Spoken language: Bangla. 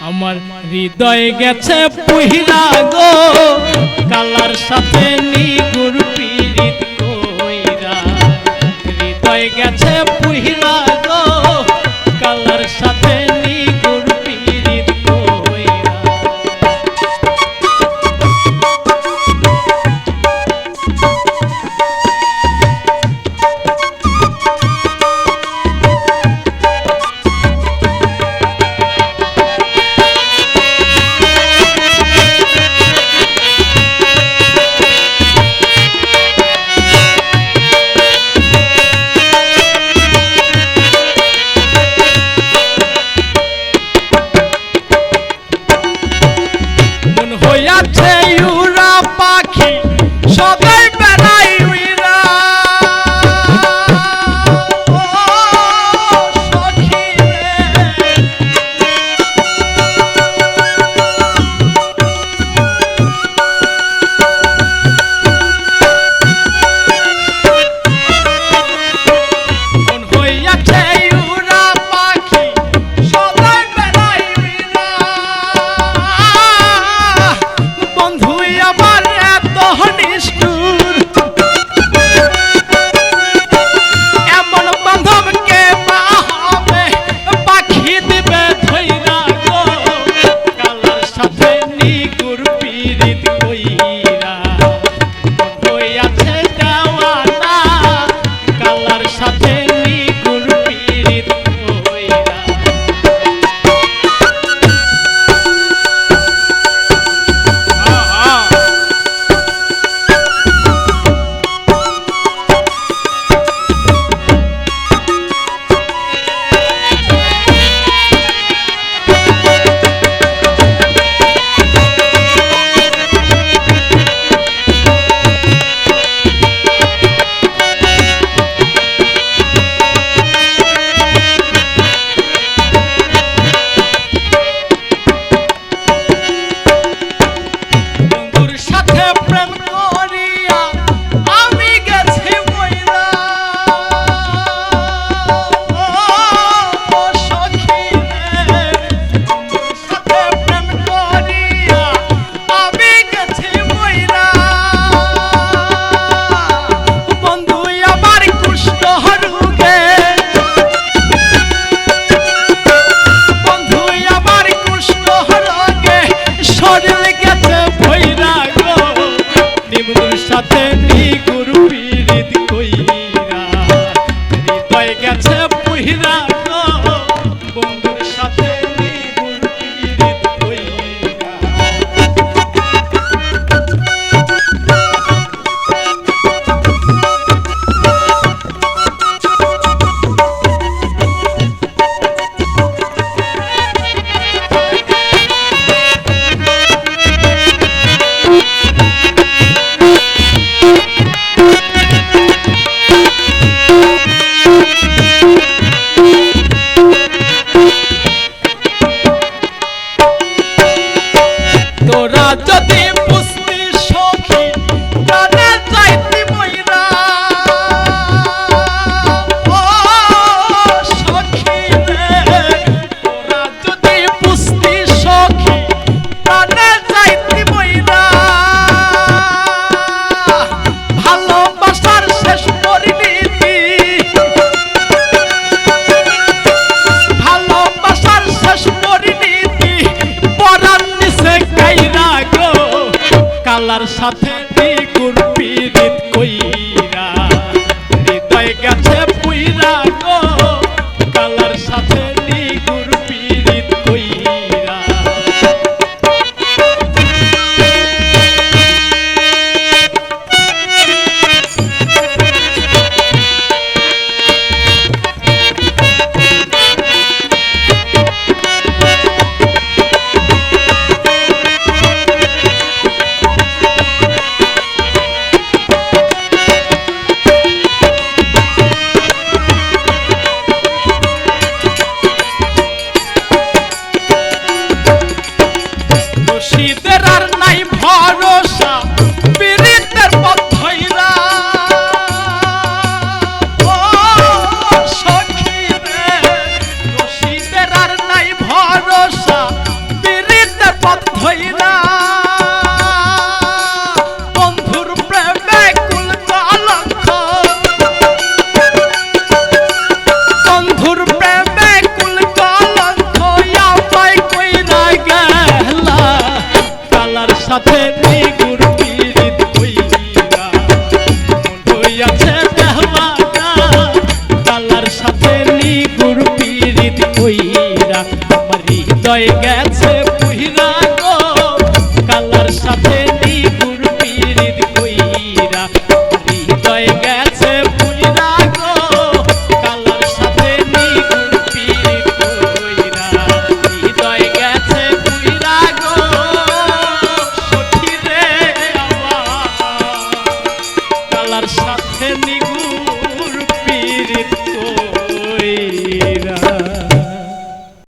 আমার হৃদয় গেছে পুহিলা গো কালার সাথে নিগুর পীড়িত কইরা। হৃদয় গেছে পুহিলা গো কালার সাথে নিগুর পীড়িত কইরা। হইয়াছে উড়া পাখি সদাই বেড়াই উইরা। সখী রে মন হইয়াছে উড়া পাখি সদাই বেড়াই উইরা। বন্ধু আমার এত নিষ্ঠুর এমন বান্ধবকে পাবে পাখি দিবে ধইরা গো কালার সাথে নিগুর পীড়িত কইরা। হইয়াছে দেওয়ানা কালার সাথে নিগুর পীড়িত কইরা। বন্ধুর সাথে প্রেম করিয়া আমি গেছি মইরা। ও সখী রে বন্ধুর সাথে প্রেম করিয়া আমি গেছি মইরা। বন্ধু আমার কুষ্ঠ রোগে বন্ধু আমার কুষ্ঠ রোগে শরীর গেছে ভৈরা গো নিমুর সাথে নিগুর পীড়িত কইরা। হৃদয় গেছে পুহিরা গো বন্ধুর সাথে নিগুর পীড়িত কইরা। তোরা যদি বুঝতি সখী প্রাণে যাইতি মইরা। ও সখী রে তোরা যদি বুঝতি সখী প্রাণে যাইতি মইরা। ভালোবাসার শেষ পরিণতি ভালোবাসার শেষ পরিণতি পরার নিচে কাইরা গো কালার সাথে নিগুর পীড়িত কইরা। হৃদয় গেছে পুইরা গো কালার সাথে নিগুর পীড়িত কইরা। রশিদের আর নাই ভরসা পীড়িতের পথ ধইরা। ও সখী রে রশিদের আর নাই ভরসা সাথে নিগুর পীড়িত কইরা মন হইয়াছে দেওয়ানা কালার সাথে নিগুর পীড়িত কইরা আমার হৃদয় গেছে